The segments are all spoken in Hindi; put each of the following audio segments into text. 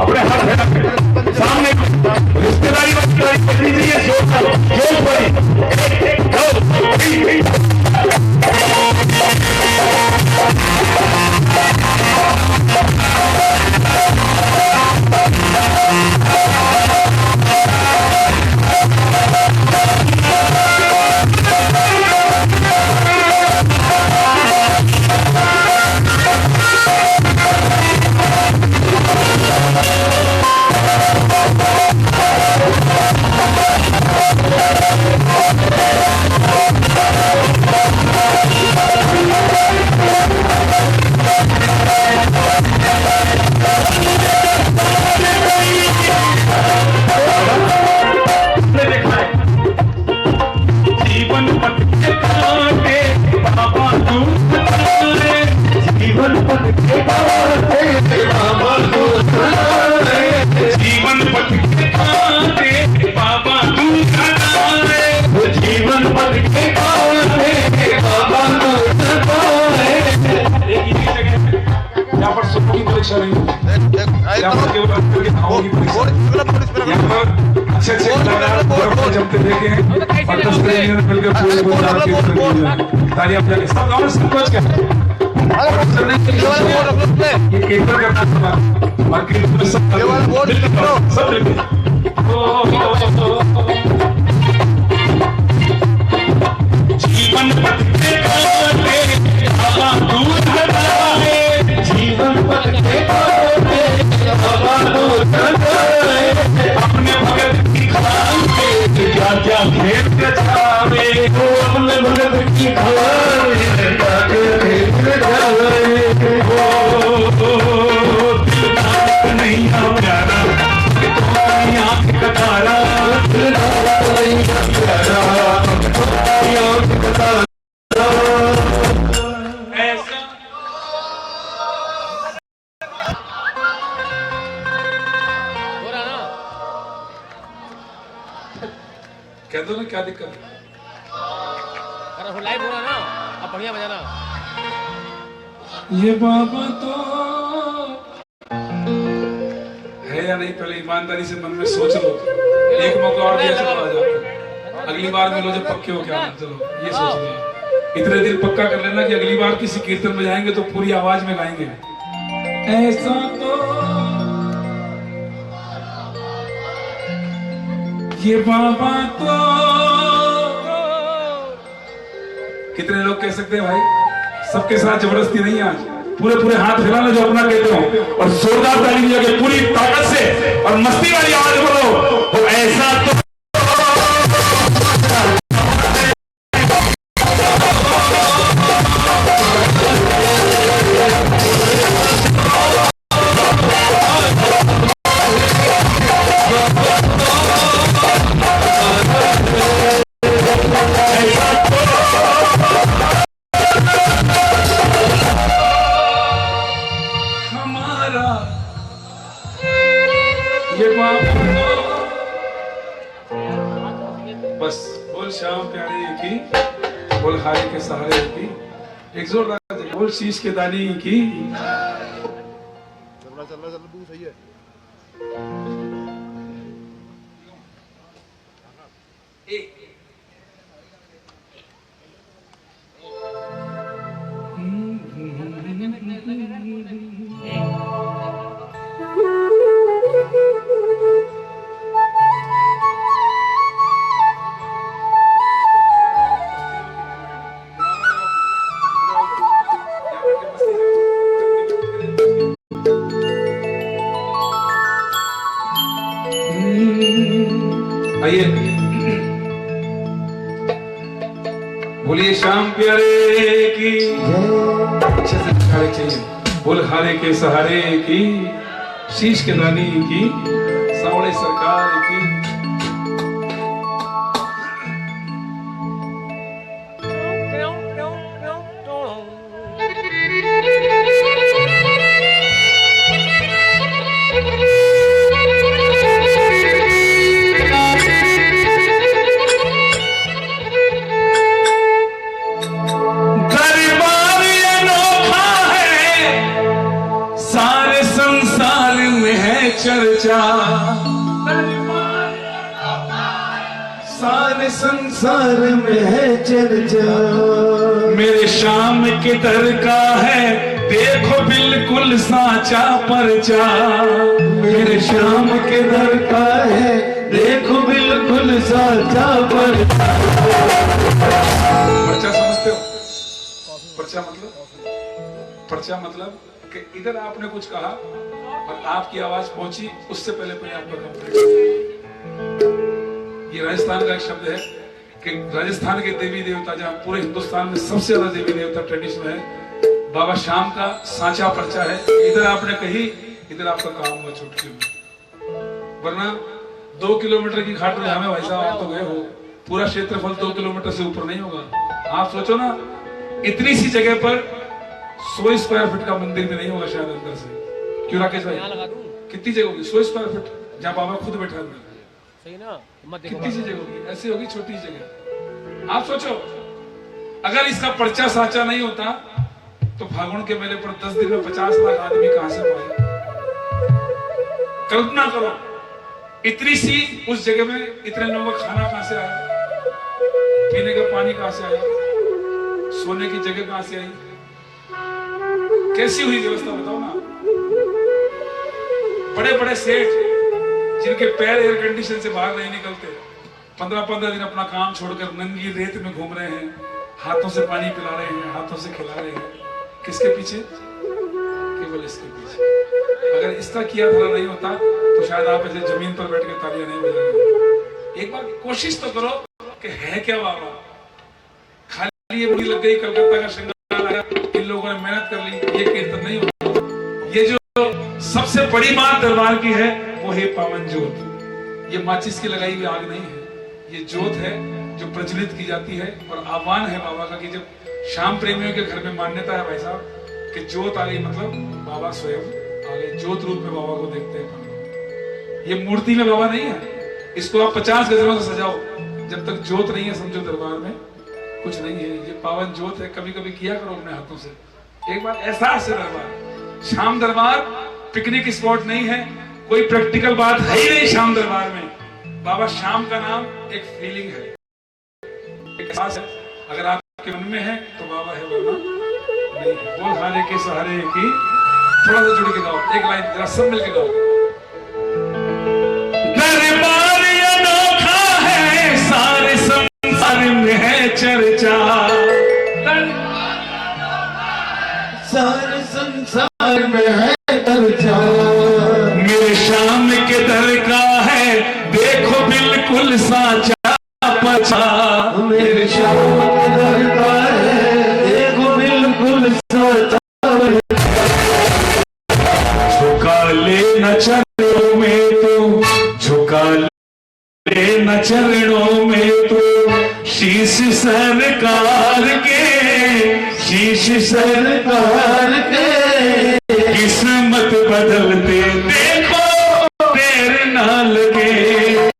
अपने हाथ फैला के सामने रिश्तेदारी कर लीजिए। जोर पड़ी 1 2 3 जमते देखे हैं और 10 ट्रेनियर मिलकर पूरे तालियां बजा के सब गाँव सब बच गए। ये केटर करना था मार्केट सब जीवन पथ के बाबा दूध बढ़ाए, जीवन पथ के बाबा दूध बढ़ाए, अपने भगत की खान पे क्या क्या खेत जावे, वो अपने भगत की खान क्या क्या खेत जावे, वो दिल नहीं प्यारा तुम्हारी आंख का तारा, दिल नहीं प्यारा तुम्हारी आंख का तारा। कह दो ना क्या दिक्कत है? अरे लाइव हो रहा ना, अब बढ़िया बजाना। ये बाबा तो है या नहीं, पहले ईमानदारी से मन में सोच लो। एक मौका और दिया चलो आ जाओ, अगली बार मिलो जब पक्के हो क्या। चलो ये सोच लिया, इतने दिन पक्का कर लेना कि अगली बार किसी कीर्तन में जाएंगे तो पूरी आवाज में गाएंगे। ऐसा तो ये बाबा तो कितने लोग कह सकते हैं भाई? सबके साथ जबरदस्ती नहीं, आज पूरे पूरे हाथ हिला लो जो अपना कहते हो और जोरदार ताली बजा के पूरी ताकत से और मस्ती वाली आवाज बोलो तो ऐसा तो बस बोल श्याम प्यारे की, बोल हारे के सहारे की, एक जोरदार बोल शीश के दानी की। चल रहा सही है। आइए बोलिए श्याम प्यारे की, अच्छे से सहारे चाहिए। बोल हारे के सहारे की, शीश के दानी की, सावड़े सरकार की। चर्चा, सारे संसार में है चर्चा। मेरे शाम के दर का है देखो बिल्कुल साचा पर्चा। मेरे शाम के दर का है देखो बिल्कुल साचा पर्चा। पर्चा समझते हो? पर्चा मतलब कि इधर आपने कुछ कहा और आपकी आवाज पहुंची, उससे पहले कोई आपका कंप्लेंट। ये राजस्थान का एक शब्द है कि राजस्थान के देवी देवता, जहाँ पूरे हिंदुस्तान में सबसे ज्यादा देवी देवता ट्रेडिशन है, बाबा श्याम का सांचा पर्चा है। इधर आपने कही, इधर आपका काम हुआ चुटकी में। वरना 2 किलोमीटर की खाटू धाम है भाई साहब, आप तो गए हो, पूरा क्षेत्रफल 2 किलोमीटर से ऊपर नहीं होगा। आप सोचो ना, इतनी सी जगह पर 100 स्क्वायर फीट का मंदिर भी नहीं होगा शायद अंदर से। क्यों राकेश भाई, कितनी जगह होगी? 100 स्क्वायर फीट, जहाँ बाबा खुद बैठा हुआ है, सही ना? कितनी सी जगह होगी? ऐसी होगी छोटी जगह। आप सोचो, अगर इसका पर्चा साचा नहीं होता तो फागुन के मेले पर 10 दिन में 50 लाख आदमी कहां से पाए? कल्पना करो, इतनी सी उस जगह में इतने लोगों का खाना कहां से आया, पीने का पानी कहां से आया, सोने की जगह कहां से आई, कैसी हुई व्यवस्था बताओ ना। बड़े बड़े सेठ जिनके पैर एयर कंडीशन से बाहर नहीं निकलते, 15-15 दिन अपना काम छोड़कर नंगी रेत में घूम रहे हैं, हाथों से पानी पिला रहे हैं, हाथों से खिला रहे हैं। किसके पीछे? केवल इसके पीछे। अगर इसका किया धरा नहीं होता तो शायद आप ऐसे जमीन पर बैठ के तालियां नहीं बजाएंगे। एक बार कोशिश तो करो कि है क्या बाबा, खाली ये मुड़ी लग गई, कलकत्ता का श्रृंगार आया, इन लोगों ने मेहनत कर ली, ये कीर्तन नहीं होता। ये जो सबसे बड़ी बात दरबार की है वो है पावन ज्योत। ये माचिस की लगाई हुई आग नहीं है, ये ज्योत है जो प्रज्वलित की जाती है। और आह्वान है बाबा का कि जब श्याम प्रेमियों के घर में मान्यता है भाई साहब कि ज्योत आ गई, मतलब बाबा स्वयं आ गए, ज्योत रूप में बाबा को देखते हैं। ये मूर्ति में बाबा नहीं है, इसको आप 50 गजरों से सजाओ, जब तक ज्योत नहीं है समझो दरबार में कुछ नहीं है। ये पावन ज्योत है, कभी कभी किया करो अपने हाथों से, एक बार एहसास है। दरबार श्याम दरबार पिकनिक स्पॉट नहीं है, कोई प्रैक्टिकल बात है ही नहीं श्याम दरबार में। बाबा श्याम का नाम एक फीलिंग है, एक एहसास है। अगर आपके मन में है तो बाबा है, वरना नहीं है। बोल हारे के सहारे की, थोड़ा सा जुड़ के गाओ, एक लाइन जरा सब मिलके गाओ। दरबार अनोखा है, सारे संसार में है चर्चा, सारे संसार में है चर्चा। मेरे श्याम के दर का है देखो बिल्कुल साचा पर्चा। मेरे श्याम के दर का है देखो बिल्कुल साचा पर्चा। झुका ले न चरणों में तू, झुका ले न चरणों में तू, शीश सरकार के, शीश सरकार के। किस्मत बदलते देखो देर ना लगे।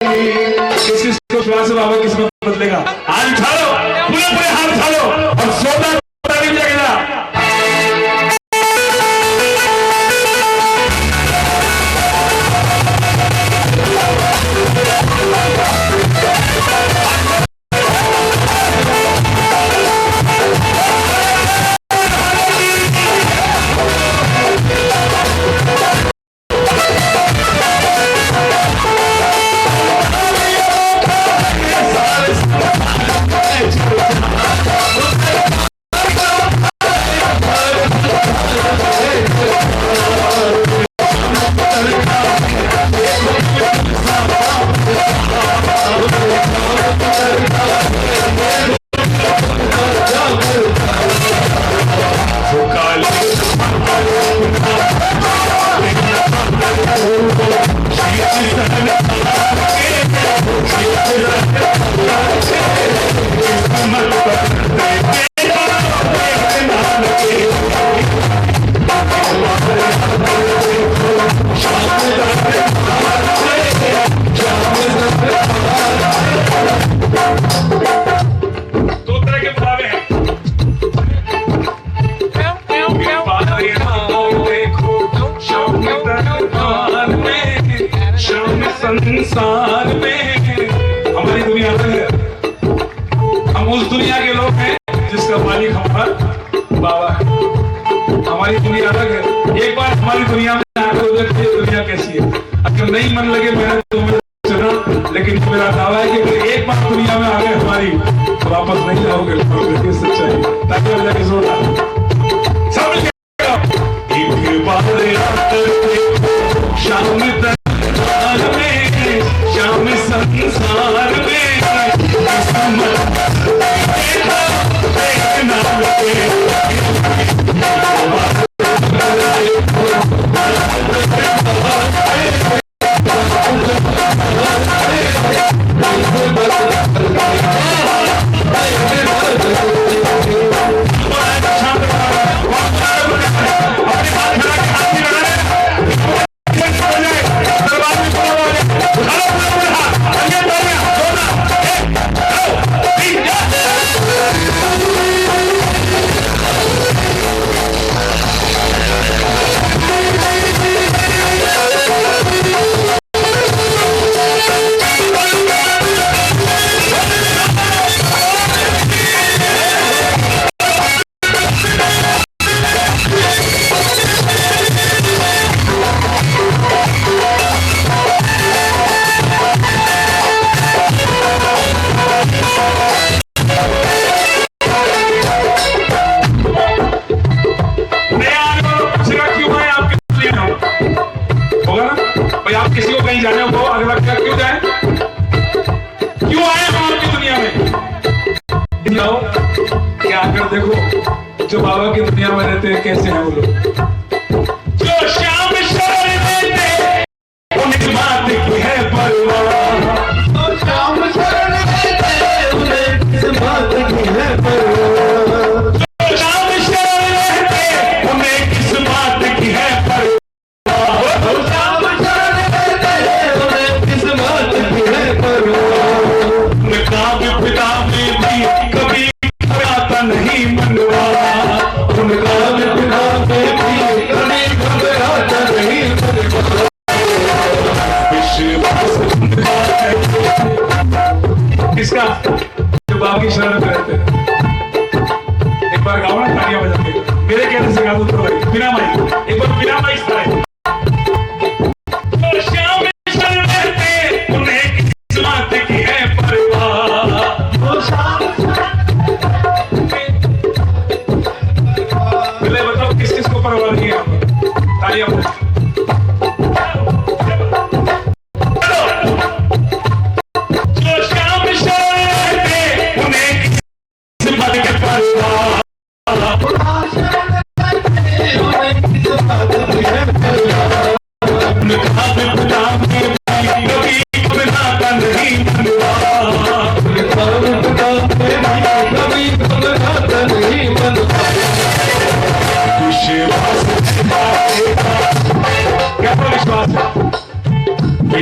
किसको विश्वास है बाबा किस्मत बदलेगा? हाथ उठा लो, पूरे हाथ उठा लो और सोना नहीं लगेगा। चाहिए। अगर नहीं मन लगे मेरा तो मैं चलना, लेकिन मेरा दावा है कि अगर एक बार दुनिया में आ गए हमारी तो वापस नहीं आओगे। ये सच्चाई। ताकि हो जाके जोरदार सब एक बार शाम दरबार में, शाम संसार में देखो जो बाबा की दुनिया में रहते हैं कैसे हैं वो लोग। जो शाम शरण देते उन्हें बात की है परवाह, जो शाम शरण देते उन्हें किस बात की है परवाह, जो शाम शरण देते उन्हें किस बात की है परवाह, जो शाम शरण देते उन्हें किस बात की है परवाह। काव्य पिता में भी कभी नहीं मनवा, उनका बिना में भी कभी घबराता नहीं मनवा। विश्वास किसका जो बाकी शरण में रहते हैं। एक बार गाओ ना तालियां बजा के, मेरे कहने से गा दो तो भाई बिना माइक, एक बार बिना माइक सुनाए।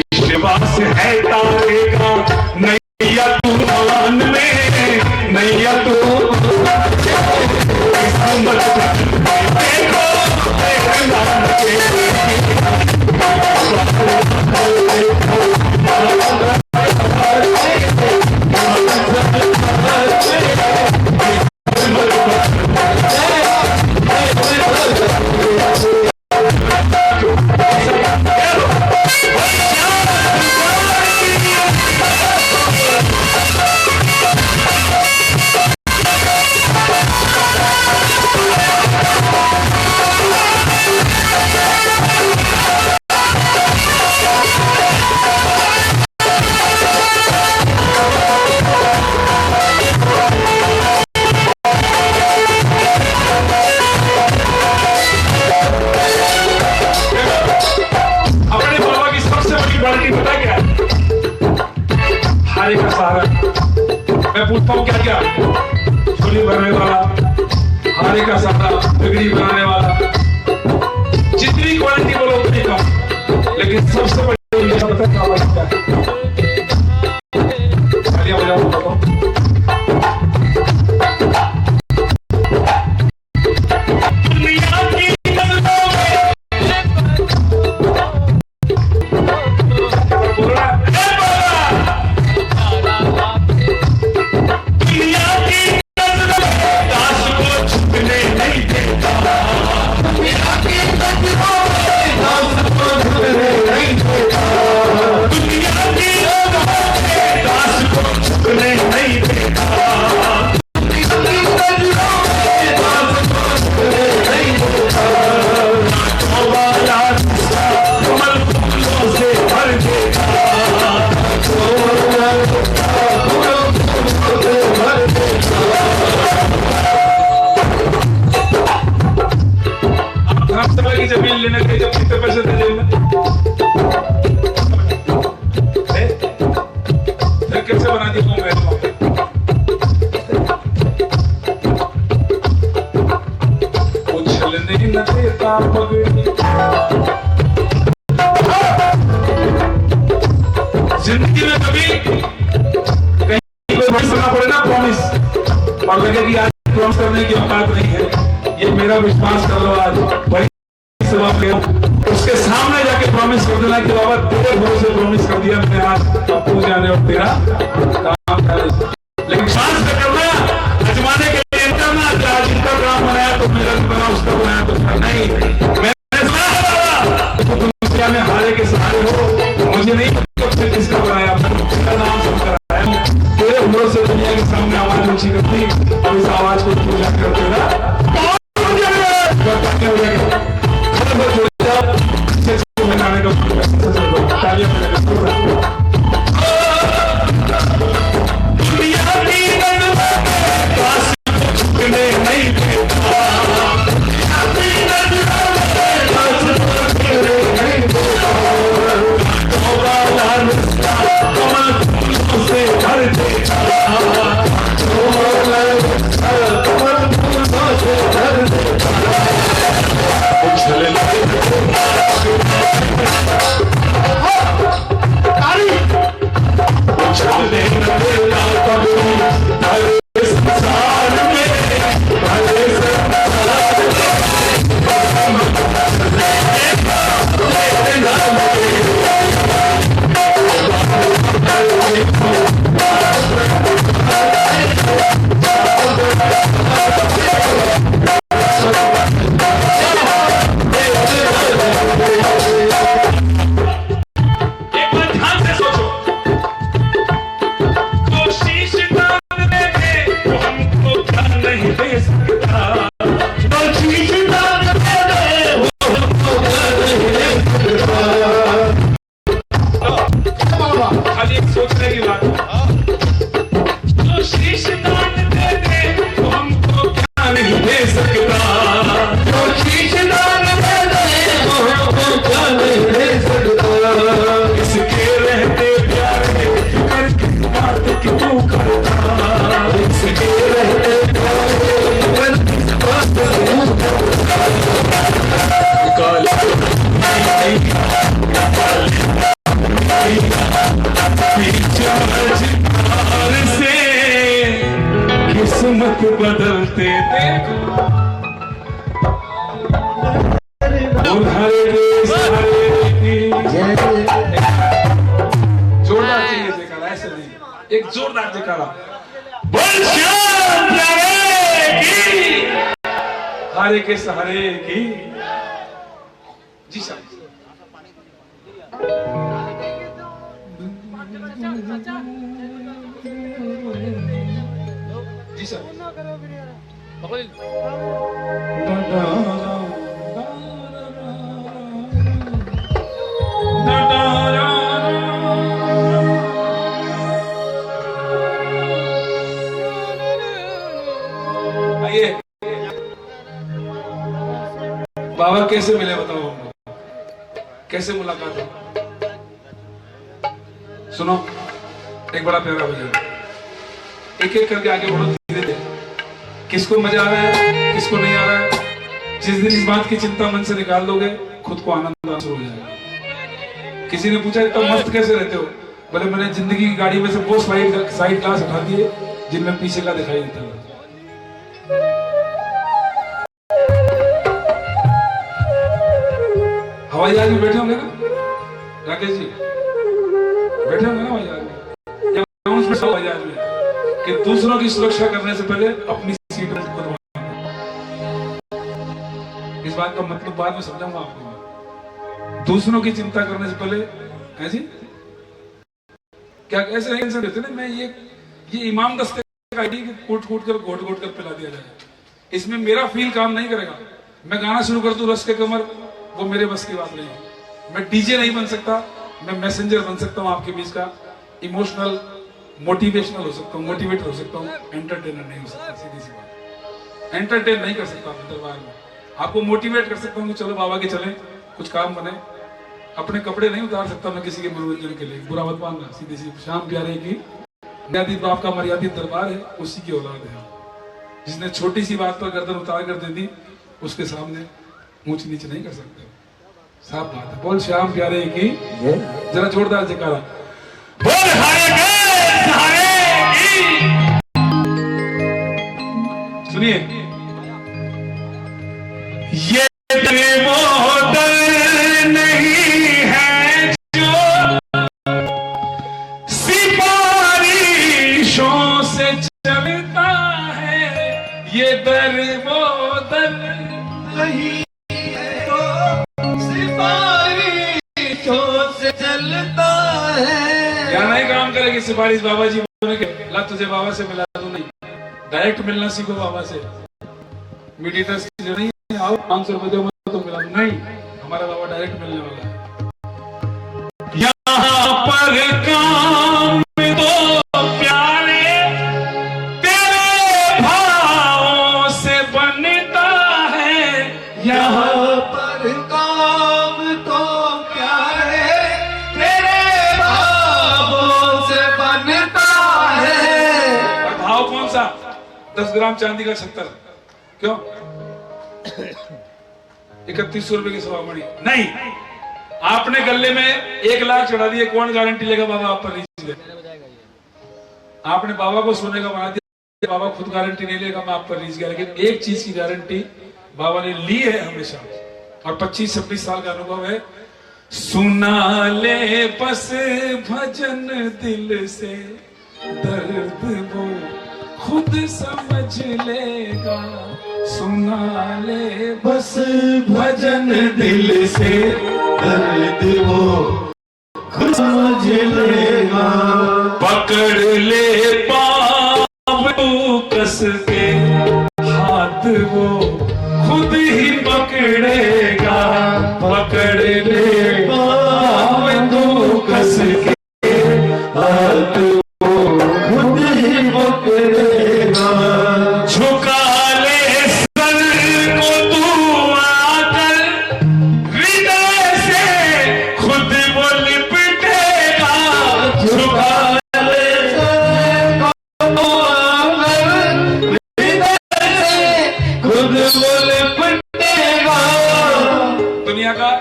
विश्वास है तारे का नैया तूफान में, नैया मैं पूछता हूँ क्या क्या, झोली भरने वाला, हारे का सहारा, बिगड़ी बनाने वाला, जितनी क्वालिटी बोलो उतनी कम, लेकिन सबसे बड़ी तालियां बजाओ बताओ। नहीं भी कहीं प्रॉमिस करना पड़े ना, प्रॉमिस, और लगे कि आज प्रॉमिस करने की औकात नहीं है, ये मेरा विश्वास कर लो आज भाई, उसके सामने जाके प्रॉमिस कर देना कि बाबा तेरे भरोसे प्रॉमिस कर दिया मैंने, आज अब तू जाने और तेरा काम करे, लेकिन विश्वास से करना, अजमाने के लिए करना, आज इनका काम बनाया तो मेरा बना, उसका बनाया तो नहीं। मैंने सुना तो दुनिया में हारे के सहारे हो, मुझे नहीं पता किसका बनाया, तेरा नाम सब कराया, तेरे भरोसे दुनिया के सामने आवाज ऊंची करती, अब इस आवाज को तू जाकर तेरा किस्मत बदलते देखो जोरदार चाहिए जयकारा, ऐसे नहीं, एक जोरदार जयकारा, बोल श्याम प्यारे की, हारे के सहारे की। जी साहब, जी सर, आइए। बाबा कैसे मिले बताओ हमको, कैसे मुलाकात हो? सुनो एक बड़ा प्यारा भजन, एक एक करके आगे बढ़ो, धीरे धीरे, किसको मजा आ रहा है किसको नहीं आ रहा है, जिस दिन इस बात की चिंता मन से निकाल दोगे खुद को आनंद आंसू हो जाएगा। किसी ने पूछा इतना मस्त कैसे रहते हो, बोले मैंने जिंदगी की गाड़ी में से वो साइड ग्लास हटा दिए जिनमें पीछे का दिखाई देता है। हवाई जहाज में बैठे होंगे ना राकेश जी, बैठे होंगे ना हवाई जहाज में, हवाई जहाज में कि दूसरों की सुरक्षा करने से पहले अपनी सीट में खुद रहना। इस बात का मतलब बाद में समझाऊंगा आपको। दूसरों की चिंता करने से पहले ऐसी क्या ऐसे नहीं देते ना, मैं ये इमाम दस्ते का आईडी कूट कूट कर घोट घोट कर पिला दिया जाए, इसमें मेरा फील काम नहीं करेगा। मैं गाना शुरू कर दूं रस के कमर, वो मेरे बस की बात नहीं है। मैं डीजे नहीं बन सकता, मैं मैसेंजर बन सकता हूँ आपके बीच का, इमोशनल मोटिवेशनल हो सकता हूँ, मोटिवेट हो सकता हूँ, एंटरटेनर नहीं हो सकता। सीधी सी बात, एंटरटेन नहीं कर सकता अपने दरबार में, आपको मोटिवेट कर सकता हूँ कि चलो बाबा के चलें, कुछ काम बने। अपने कपड़े नहीं उतार सकता मैं किसी के मनोरंजन के लिए, बुरा मत मानना। सीधी सी श्याम प्यारे की मर्यादित बाप का मर्यादित दरबार है, उसी की औलाद है। जिसने छोटी सी बात पर गर्दन उतार कर दे दी, उसके सामने ऊंच नीच नहीं कर सकते। साफ बात है। बोल श्याम प्यारे की, जरा जोरदार जयकारा। बोल हरे सुनिए, ये वो दर नहीं है जो सिपारिशों से चलता है, ये दर वो दर नहीं है तो सिपारिशों से चलता है। क्या नहीं काम करेगी सिफारिश बाबा जी बोले के ला तुझे बाबा से मिला दूं, नहीं डायरेक्ट मिलना सीखो बाबा से। मीडिएटर्स जो नहीं आओ 500 रुपए दो तो मिला दूं, नहीं हमारा बाबा डायरेक्ट मिलने वाला है। यहाँ पर काम तो प्यारे तेरे भावों से बनता है, यहाँ पर काम तो प्यारे तेरे भावों से बनता है। और भाव कौन सा? 10 ग्राम चांदी का 76 क्यों? 3100 रुपए की सवामणी नहीं, आपने गले में 1 लाख चढ़ा दिए, कौन गारंटी लेगा बाबा आप पर लीजिए? आपने बाबा को सोने का बना दिया, बाबा खुद गारंटी नहीं लेगा मैं आप पर लीज गया, लेकिन एक चीज की गारंटी बाबा ने ली है हमेशा, और 25-26 साल का अनुभव है। सुना ले बस भजन दिल से, दर्द वो खुद समझ लेगा। सुना ले बस भजन दिल से, दर्द वो खुद समझ लेगा। पकड़ ले पाँव तू कस के, हाथ वो खुद ही पकड़ेगा। पकड़ ले पाँव तू कस के, हाथ वो खुद ही पकड़ेगा। झुका ले सर को तू आकर, हृदय से खुद वो लिपटेगा। झुका ले सर को आकर, हृदय से खुद वो लिपटेगा। दुनिया का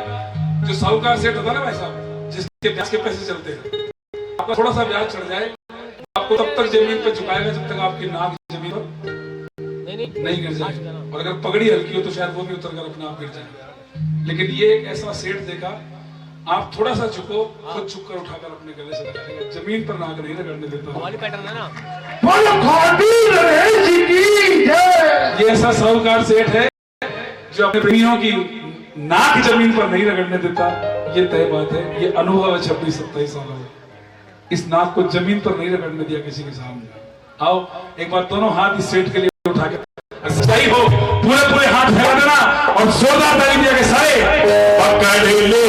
जो साहूकार सेठ होता है ना भाई साहब, जिसके ब्याज के पैसे चलते हैं, आपका थोड़ा सा ब्याज चढ़ जाए आपको तब तक जमीन पे झुकाएगा जब तक आपकी नाक जमीन पर नहीं गिर जाए, और अगर पगड़ी हल्की हो तो शायद वो भी उतर कर अपने आप गिर जाए। लेकिन ये एक ऐसा सेठ देखा, आप थोड़ा सा झुको खुद झुक कर उठाकर अपने गले से लगाएगा, जमीन पर नाक नहीं रगड़ने देता। हमारी पैटर्न है ना। ये ऐसा साहूकार सेठ है जो अपने प्रेमियों की नाक जमीन पर नहीं रगड़ने देता। ये तय बात है, ये अनुभव है 26-27 सालों में। इस नाक को जमीन पर नहीं रगड़ने दिया किसी के सामने। आओ एक बार दोनों हाथ इस सेठ के लिए उठा के, सही हो पूरे हाथ फैला देना और जोरदार ताली दिया के सारे पकड़ ले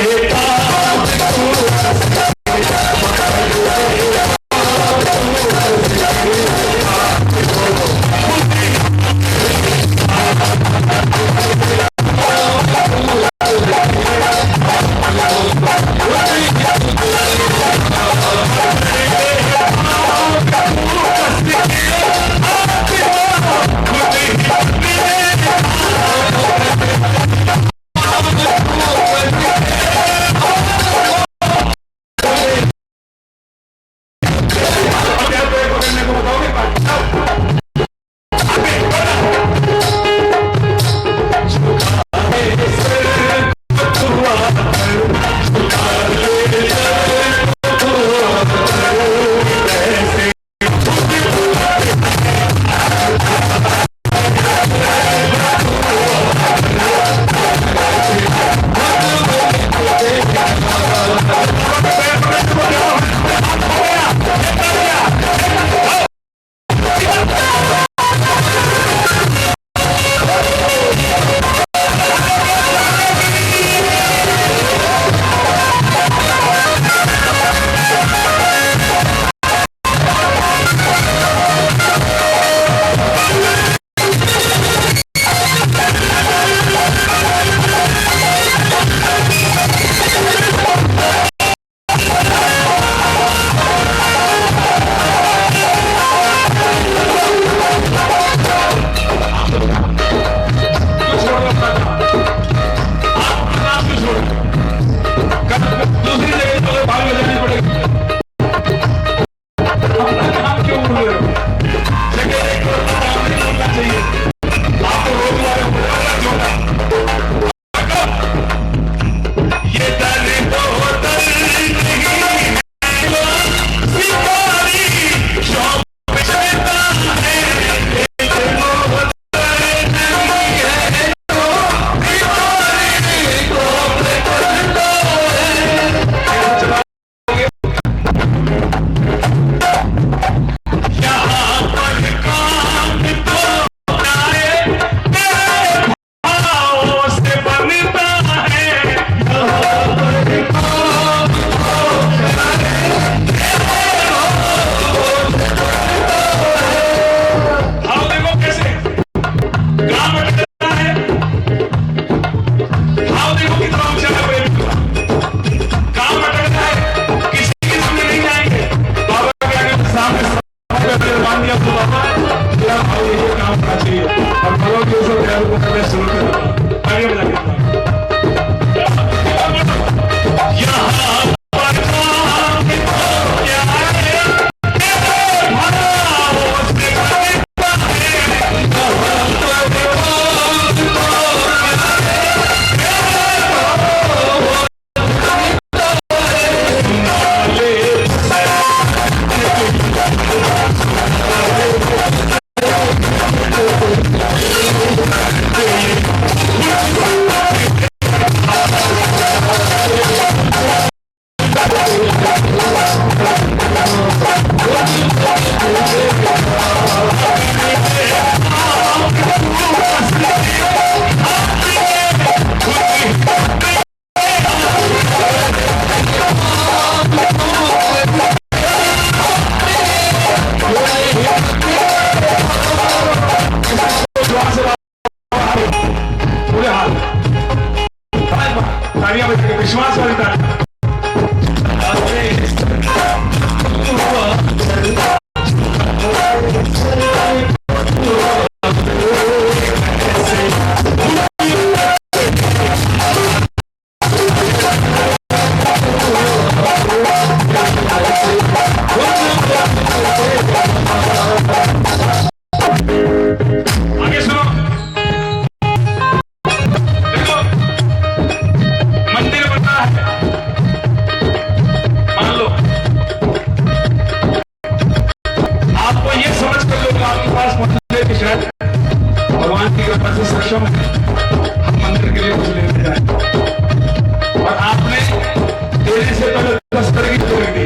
10 की तोड़ दी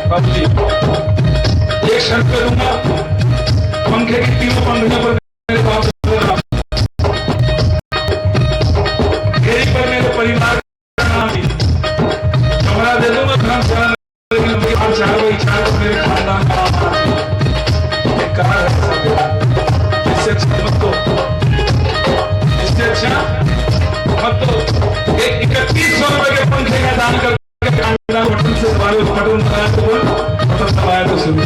बाबू जी। एक शर्त पे दूंगा, पंखे की तीनों पंखुड़ियों पर मेरे बाप से मेरी पर मेरे परिवार का नाम ही कमरा दे दूंगा, खान सारा लेकिन मेरी आप चारों इच्छा तो मेरे खानदान का नाम एक कार है सब। इससे अच्छा मत दो, इससे अच्छा मत दो। एक 3100 रुपए के पंखे का दान करके खानदान बटन से दबाए, बटन दबाया तो बोल, बटन दबाया तो सुनो।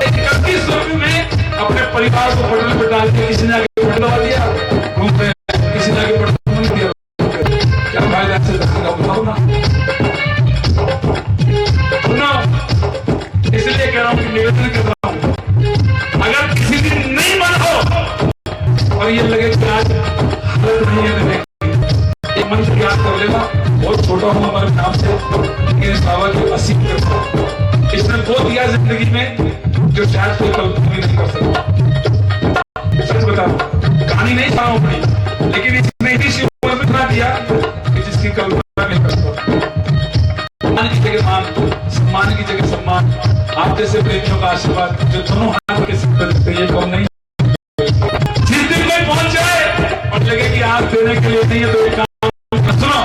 3100 रुपए में अपने परिवार को होटल पर डाल के किसी ने आगे बटन दबा दिया, घूम रहे, किसी ने आगे बटन नहीं दिया, क्या फायदा से धक्का बताओ ना। सुनो, इसलिए कह रहा हूं कि निवेदन कर रहा हूं, अगर किसी दिन नहीं बनो और ये लगे कि आज हालत नहीं है रहने की, एक मंत्र याद कर लेना। बहुत छोटा हूं हमारे नाम से, लेकिन इस बाबा की 80 इसने वो दिया जिंदगी में जो शायद कोई कल्पना भी नहीं कर सकता। सच बता, कहानी नहीं था अपनी, लेकिन इसने इसी उम्र में इतना दिया कि जिसकी कल्पना नहीं कर सकता। मान की जगह मान, सम्मान की जगह सम्मान, आप जैसे प्रेमियों का आशीर्वाद जो दोनों हाथ के सिर पर देते, ये कौन नहीं। जिस दिन कोई पहुंच जाए और लगे कि आज देने के लिए नहीं है तो एक काम सुनो,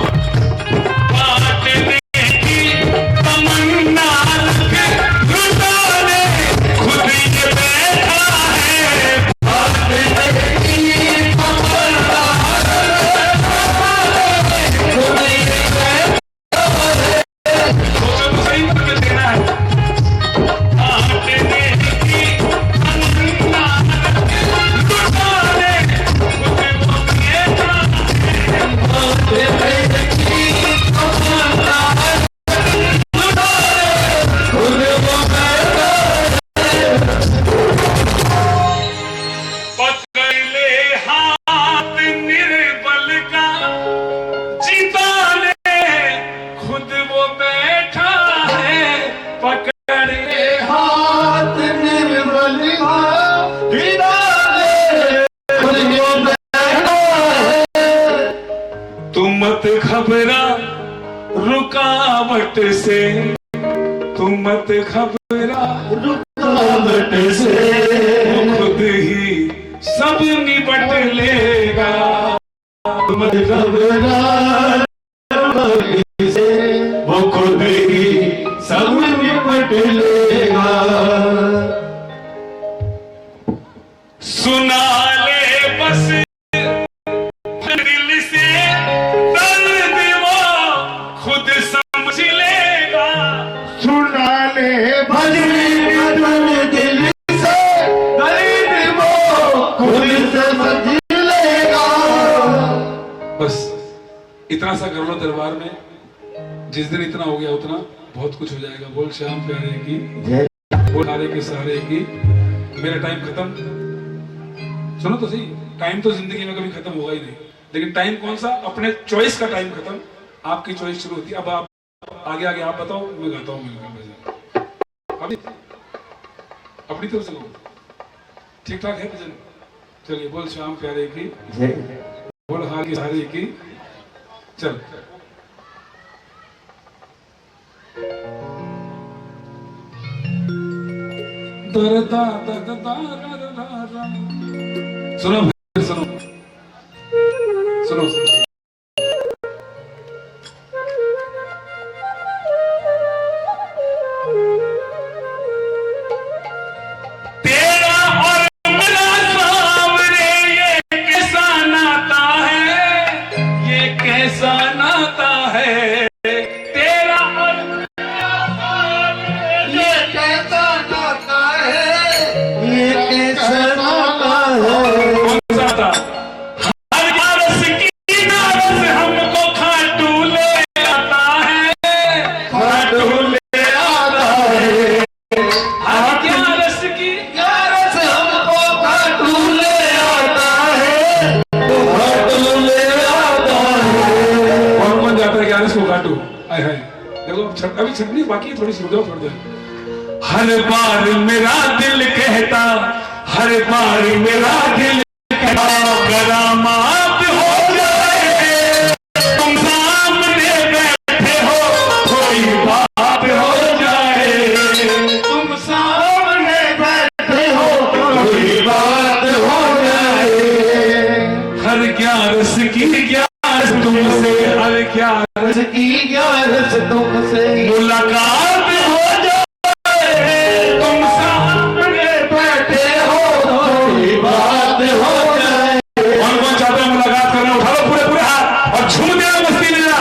मत घबरा रुकावट से, तू मत घबरा रुकावट से, खुद ही सब निपट लेगा। तू मत घबरा रुकावट से, वो खुद ही सब निपट लेगा। सुना ले बस इतना सा कर लो दरबार में, जिस दिन इतना हो गया उतना बहुत कुछ हो जाएगा। बोल श्याम प्यारे की, बोल हारे के सहारे की। मेरा टाइम खत्म, सुनो तो सही, टाइम तो जिंदगी में कभी खत्म होगा ही नहीं, लेकिन टाइम कौन सा, अपने चॉइस का टाइम खत्म, आपकी चॉइस शुरू होती है। अब आप आगे आगे आप बताओ, मैं गाता हूँ भजन अपनी तरफ से। ठीक ठाक है भजन, चलिए। बोल श्याम प्यारे की, बोल हार के सहारे की। चल दरदा दरदा सुनो सुनो सुनो सुनो। तेरा और मेरा सामने ये कैसा नाता है, ये कैसा नाता है। तेरा और मेरा सामने ये कैसा नाता है, ये कैसा नाता है। कौन सा था? हर बारस की नारस हमको खाटू ले आता है, खाटू ले आता है। हर ग्यारस की ग्यारस हमको खाटू ले आता है, खाटू ले आता है। कौन जाता है ग्यारस को खाटू? आए हाय, देखो अभी छटनी बाकी, थोड़ी सी रुक जाओ, थोड़ी देर। हर बार मेरा दिल कहता, हर बार मेरा दिल कहता, करामात हो जाए तुम सामने की ग्यारस तुमसे मुलाकात हो जाए, तुम सामने बैठे हो, थोड़ी बात हो जाए। कौन कौन चाहते हैं मुलाकात करना? उठा लो पूरे पूरे हाथ और झूम देना, मस्ती लेना।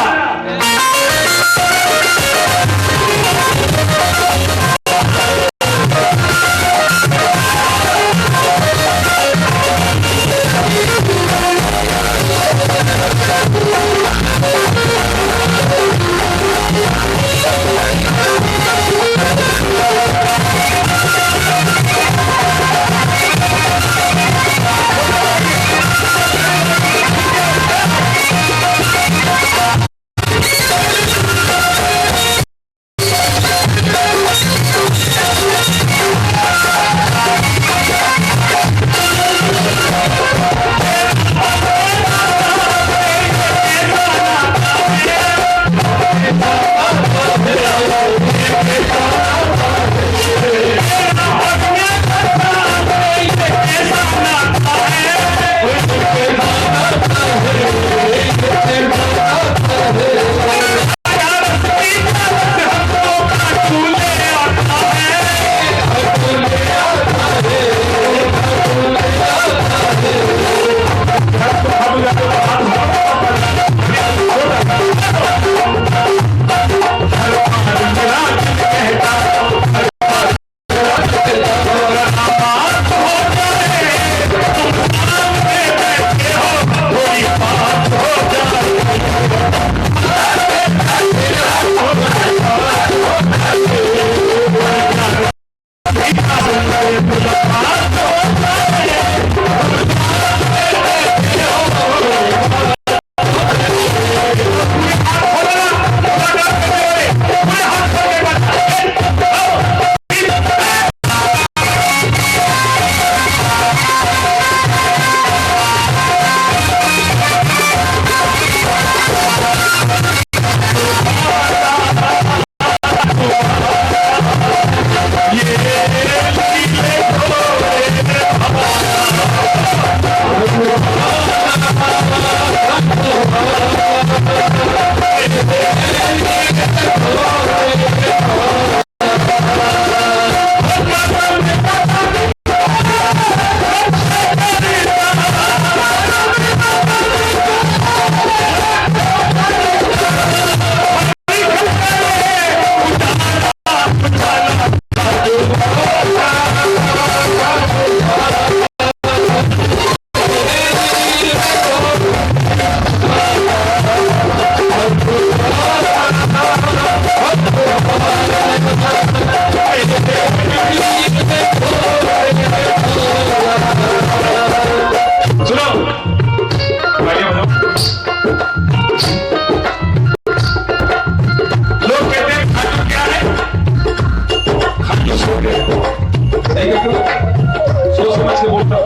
सोच समझ के बोलता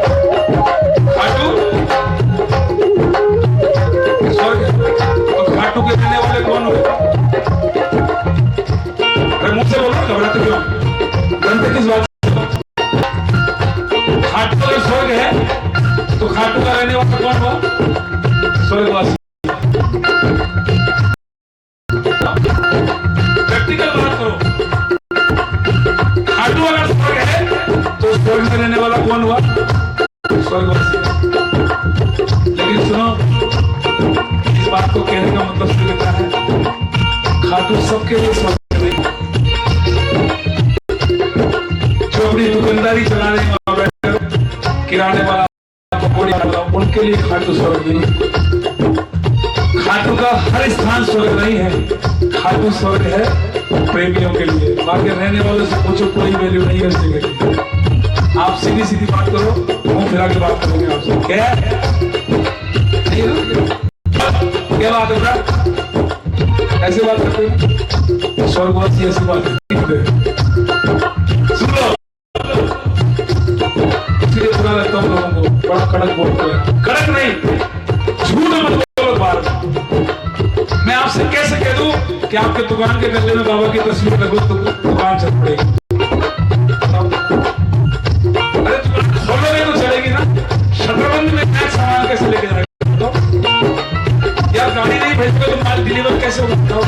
खाटू स्वर्ग, तो खाटू के रहने वाले कौन हुए? अरे मुझसे बोलो, घबराते क्यों? डरते किस बात से? खाटू अगर स्वर्ग है तो खाटू का रहने वाला कौन हुआ? स्वर्गवासी। प्रैक्टिकल बात करो। खाटू अगर स्वर्ग है तो स्वर्ग में रहने वाला कौन हुआ? स्वर्गवासी। लेकिन सुनो, इस बात को कहने का मतलब सिर्फ क्या है, खाटू सबके लिए स्वर्ग नहीं। जो अपनी दुकानदारी चलाने वाला, किराने वाला, पकौड़ी वाला, उनके लिए खाटू स्वर्ग नहीं। खाटू का हर स्थान स्वर्ग नहीं है। खाटू स्वर्ग है प्रेमियों के लिए। बाकी रहने वालों से पूछो, कोई वैल्यू नहीं है उस जगह की। आप सीधी सीधी बात करो, मुंह फिरा के बात करोगे आपसे। क्या क्या बात है बेटा? ऐसे बात करते हो? स्वर्गवासी ऐसी बात है। सुन लो, इसलिए बुरा लगता हूँ लोगों को, बड़ा कड़क बोलते हैं। कड़क नहीं, झूठ मत बोलो बात। मैं आपसे कैसे कह दूं कि आपके दुकान के गले में बाबा की तस्वीर लगो तो दुकान चल पड़ेगी? अरे दुकान खोलोगे तो चलेगी ना। शटरबंद में क्या सामान कैसे लेके जाएगा? तो यार गाड़ी नहीं भेजोगे तो माल डिलीवर कैसे होगा बताओ?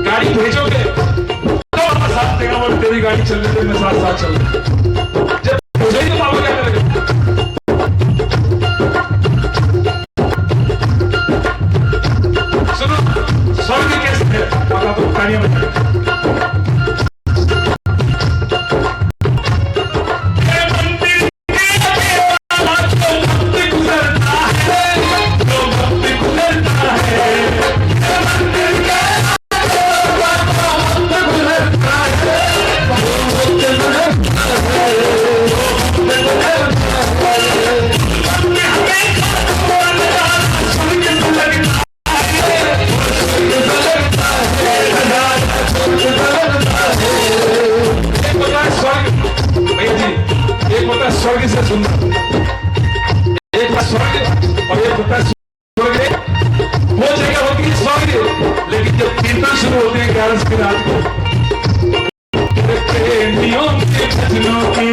गाड़ी भेजोगे तो साथ देगा, बोले तेरी गाड़ी चल रही है, मैं साथ साथ चल रहा हूं। जब भेजेगी तो बाबा क्या करेगा? सुनो, स्वर्ग कैसे है बाबा तो कहानियां बताइए। स्वर्ग से सुंदर, एक बात स्वर्ग और एक होता है स्वर्ग। वो जगह होती है स्वर्ग, लेकिन जब कीर्तन शुरू होते हैं 11 की रात को, नियम के भजनों की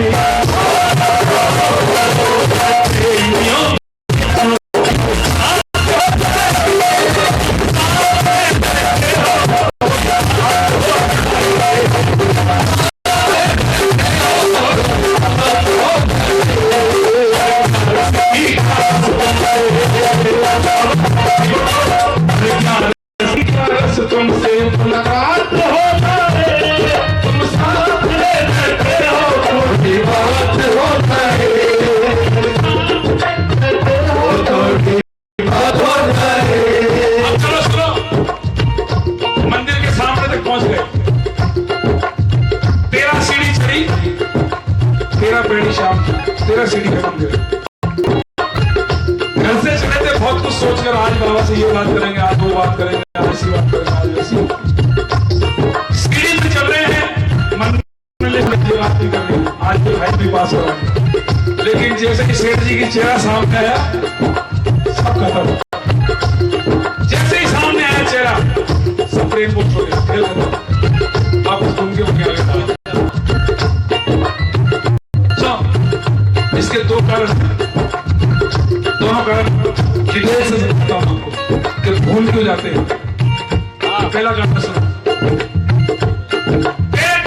तुमसे मुलाकात होता है, तुम साथ में बैठे हो, थोड़ी बात होता है, थोड़ी बात होता है। अब चलो सुनो, मंदिर के सामने तक पहुंच गए, 13 सीढ़ी चढ़ी, 13 पेड़ी शाम, 13 सीढ़ी का मंदिर। घर से चले थे बहुत कुछ सोचकर, आज बाबा से ये बात करेंगे, आज वो बात करेंगे, ऐसी बात करेंगे, आज वैसी। सीढ़ी पे चल रहे हैं, मन में ये बात नहीं कर रही, आज तो भाई भी पास हो रहा है। लेकिन जैसे कि सेठ जी की चेहरा सामने आया, सब खत्म। जैसे ही सामने आया चेहरा, सब प्रेम को छोड़ दिया, खेल खत्म। आप घूम के आगे इसके दो कारण, दोनों कारण डिटेल से बताता हूं आपको कि भूल क्यों जाते हैं। पहला कारण सुनो,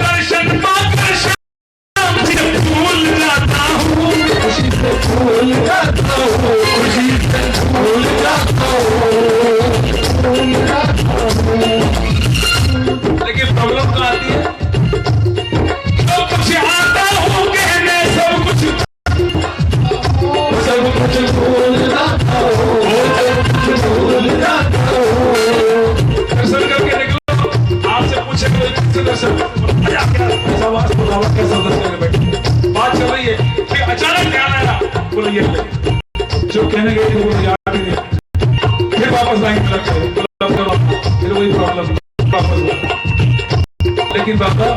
दर्शन पाकर शाम से भूल जाता हूँ, खुशी से भूल जाता हूँ, खुशी से भूल जाता हूँ। लेकिन प्रॉब्लम तो आती है, जो कुछ आता हूँ कहने, सब कुछ भूल जाता हूँ, भूल जाता हूँ। दर्शन करके निकलो, आपसे पूछे दर्शन कैसा दर्शन बैठे, बात चल रही है, फिर अचानक ध्यान आया, बोले ये जो कहने गए थे वो याद ही नहीं, फिर वापस आएंगे लग गए, फिर वही प्रॉब्लम वापस। लेकिन बाबा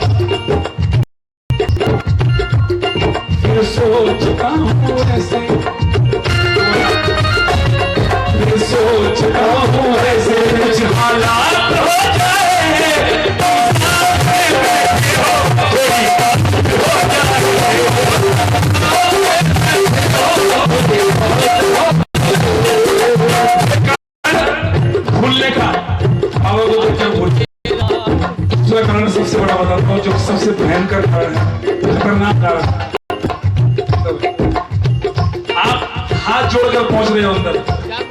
फिर सोचता हूँ ऐसे, फिर सोचता हूँ ऐसे, कुछ हालात हो जाए, भूलने का बाबा को तो क्या भूल। दूसरा कारण सबसे बड़ा बताता हूँ, जो सबसे भयंकर कारण है, खतरनाक कारण। आप हाथ जोड़कर पहुंच रहे हो अंदर,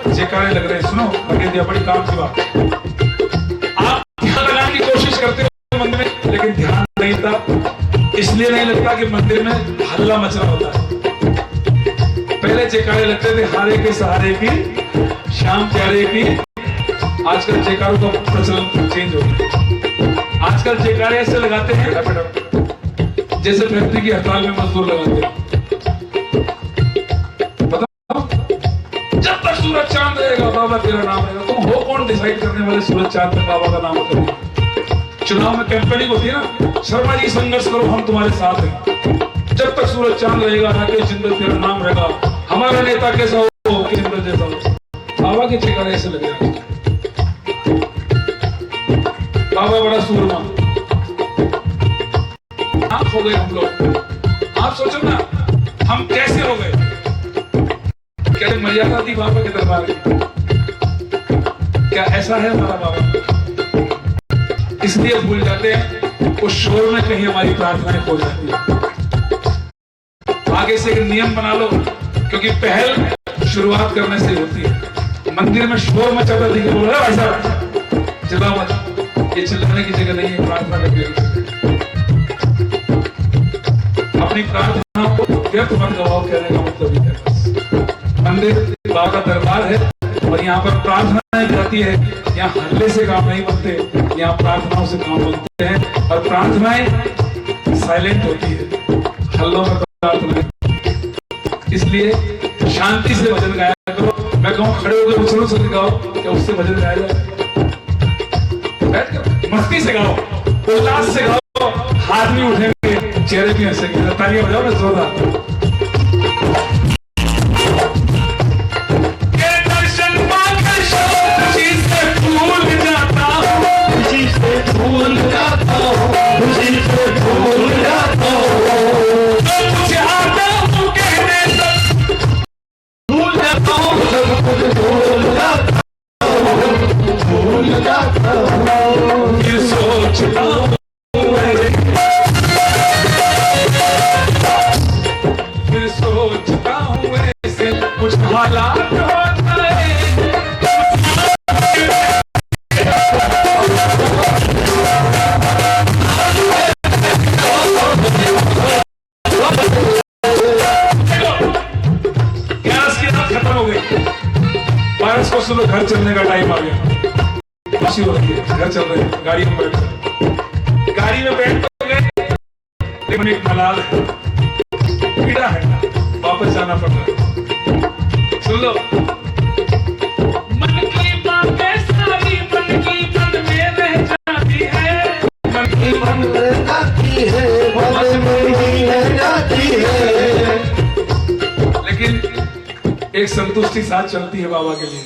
जयकारे लग रहे हैं, सुनो लगे दिया, बड़ी काम की बात। आप ध्यान लगाने की कोशिश करते हो मंदिर में, लेकिन ध्यान नहीं था, इसलिए नहीं लगता कि मंदिर में हल्ला मच रहा होता है। पहले जयकारे लगते थे, हारे के सहारे की, श्याम प्यारे की। आजकल जयकारों का प्रचलन चेंज हो गया। आजकल जयकारे ऐसे लगाते हैं जैसे फैक्ट्री की हड़ताल में मजदूर लगाते हैं। बताओ, जब तक सूरज चांद रहेगा बाबा तेरा नाम रहेगा। तुम हो कौन डिसाइड करने वाले सूरज चांद में बाबा का नाम करें? चुनाव में कैंपेनिंग होती है ना, शर्मा जी संघर्ष करो, हम तुम्हारे साथ हैं। जब तक सूरज चांद रहेगा, राकेश जिंदल तेरा नाम रहेगा, हमारा नेता कैसा हो, जिंदल जैसा हो। बाबा के जयकारे ऐसे लगे, बाबा बड़ा सूरमा। आप हो गए हम लोग, आप सोचो ना हम कैसे हो गए, क्या मर्यादा थी बाबा के दरबार की। क्या ऐसा है हमारा बाबा? इसलिए भूल जाते हैं, उस शोर में कहीं हमारी प्रार्थनाएं खो जाती है। आगे से एक नियम बना लो, क्योंकि पहल शुरुआत करने से होती है। मंदिर में शोर मचाता दिखे, बोल रहा भाई साहब चिल्ला मत, ये चिल्लाने की जगह नहीं है, प्रार्थना करने की। अपनी प्रार्थना को व्यर्थ मत गवाओ, कहने का मतलब ये है बस। मंदिर बाबा का दरबार है और यहाँ पर प्रार्थनाएं जाती है। यहाँ हल्ले से काम नहीं बनते, यहाँ प्रार्थनाओं से काम बनते हैं। और प्रार्थनाएं साइलेंट होती है, हल्लों में प्रार्थना। इसलिए शांति से भजन गाया करो। मैं कहूँ खड़े होकर उछलों से गाओ, क्या उससे भजन गाया जाए? बैठ कर मस्ती से गाओ, उल्लास से गाओ, हाथ भी उठेंगे, चेहरे भी हंसेंगे। तालियां बजाओ ना जोरदार। भूल जाता हूँ, खुशी से भूल जाता हूँ, कुछ आता हूँ कहने तक भूल जाता हूँ, सब कुछ भूल जाता हूँ, भूल जाता हूँ। फिर सोचता हूँ, फिर सोचता हूँ ऐसे कुछ हालात होता है। को सुनो, घर चलने का टाइम आ गया, खुशी हो रही है, घर चल रहे हैं, गाड़ी में बैठ तो गए, लेकिन एक मलाल है, पीड़ा है, वापस जाना पड़ रहा है। सुन लो, मन की बातें सारी मन की मन में रह जाती है, मन की मन रह जाती है, मन में ही रह जाती है। लेकिन एक संतुष्टि साथ चलती है बाबा के लिए।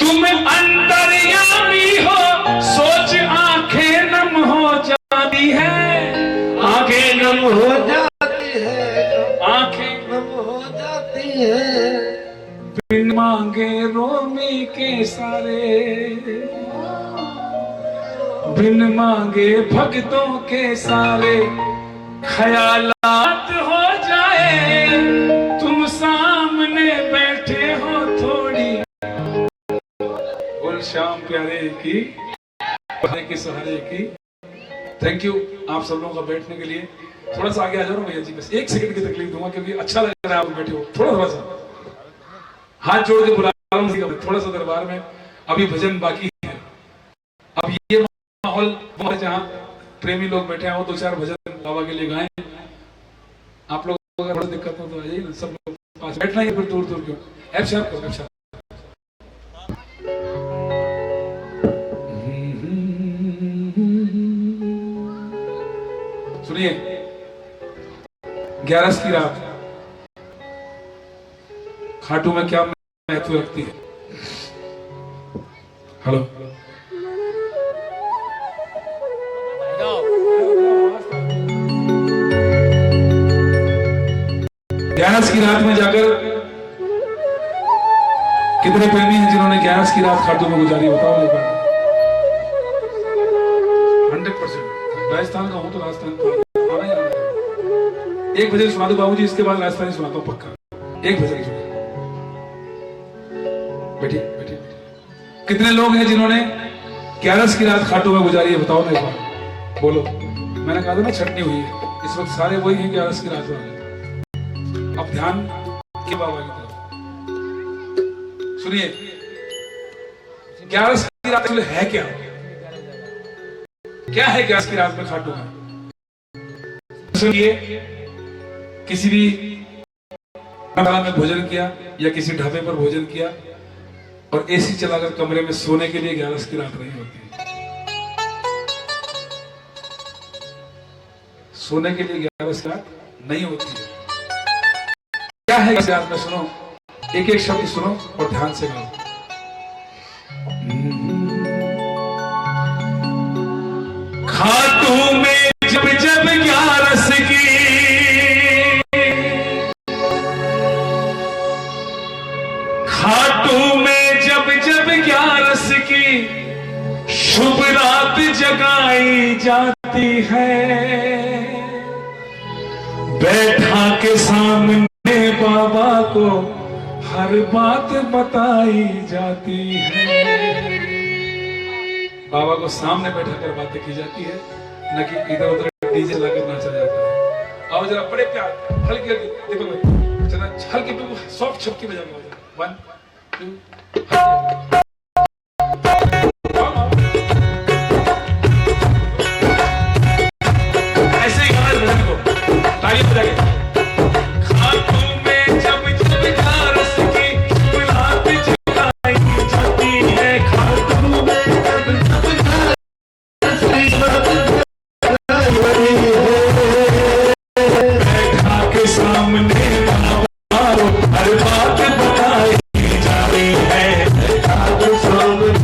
तुम अंतर्यामी हो, सोच आंखें नम हो जाती है, आंखें नम हो जाती है, आंखें नम हो जाती है। बिन मांगे रोमी के सारे, बिन मांगे भक्तों के सारे ख्यालात हो जाए। तुम सामने बैठे हो थोड़ी, बोल श्याम प्यारे की, पढ़ने के सहारे की। थैंक यू आप सब लोगों का बैठने के लिए। थोड़ा सा आगे आ जाओ भैया जी, बस एक सेकंड की तकलीफ दूंगा, क्योंकि अच्छा लग रहा है आप बैठे हो। थोड़ा सा हाथ जोड़ के बुला रहा हूं, थोड़ा सा दरबार में अभी भजन बाकी है। अब ये माहौल जहाँ प्रेमी लोग बैठे हैं, वो 2-4 भजन बाबा के लिए गाएं। आप लोग अगर थोड़ा दिक्कत हो तो आ जाइए ना, सब लोग पास बैठना ही, फिर दूर दूर क्यों। एफ करो। सुनिए, 11 की रात खाटू में क्या महत्व रखती है? हेलो, ग्यारस की रात में जाकर कितने प्रेमी हैं जिन्होंने 11 की रात खाटू में गुजारी? बताओ एक बार। 100% राजस्थान का हूं तो राजस्थान आना ही आना है। एक भजन सुना दो बाबूजी, इसके बाद राजस्थानी सुनाता हूं पक्का। एक भजन सुना। बैठिए बैठिए। कितने लोग हैं जिन्होंने 11 की रात खाटू में गुजारी है? बताओ ना एक बार, बोलो। मैंने कहा था ना छटनी हुई है, इस वक्त सारे वही हैं 11 की रात वाले। अब ध्यान के बाबा की तरफ सुनिए। 11 की रात है क्या? क्या है 11 की रात में खाटू में? सुनिए, किसी भी धर्मशाला में भोजन किया या किसी ढाबे पर भोजन किया और एसी चलाकर कमरे में सोने के लिए 11 की रात नहीं होती। सोने के लिए 11 की रात नहीं होती है। क्या है इस रात में? सुनो, एक एक शब्द सुनो और ध्यान से गाओ। खाटू में जब जब 11 की, खाटू में जब जब 11 जगाई जाती है, बैठा के सामने बाबा को हर बात बताई जाती है। बाबा को सामने बैठा कर बातें की जाती है, न कि इधर उधर डीजे लगाकर नाचा जाता है। आओ जरा बड़े प्यार हल्की हल्की देखो भाई, जरा हल्की बिल्कुल सॉफ्ट छपकी बजाओ। 1 2 ऐसे ही गाना बजाने को ताली बजा के। खातों में जब जब रस की गुलाब जगाई जाती है, खातों में जब जब रस की बैठा के सामने हर बात बताई जाती है, बैठा के सामने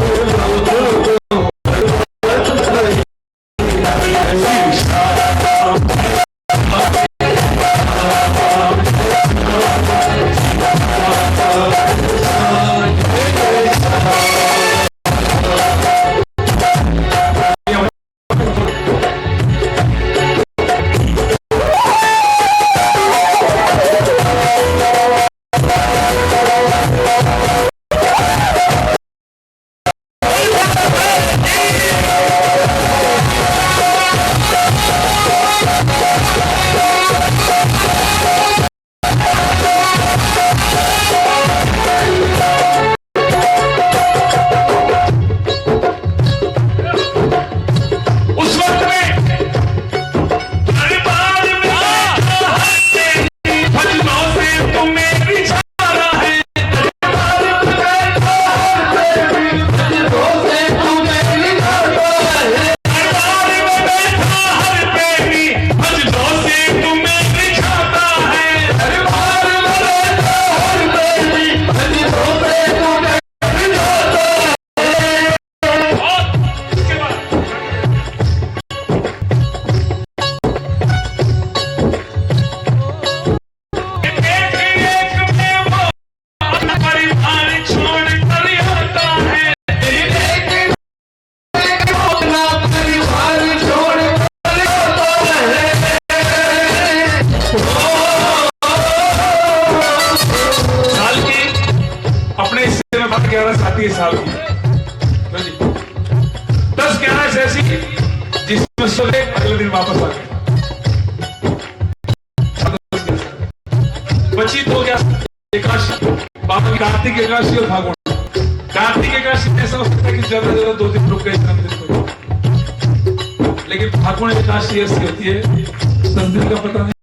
साल की 10-11 ऐसी जिसमें सोए अगले दिन वापस आ गए। बची तो क्या एकादशी, बाबा कार्तिक एकादशी और फागुन। कार्तिक एकादशी में ऐसा हो सकता है कि ज्यादा से ज्यादा 2 दिन रुक गए जन्मदिन को, लेकिन फागुन एकादशी ऐसी होती है 10 दिन का पता नहीं।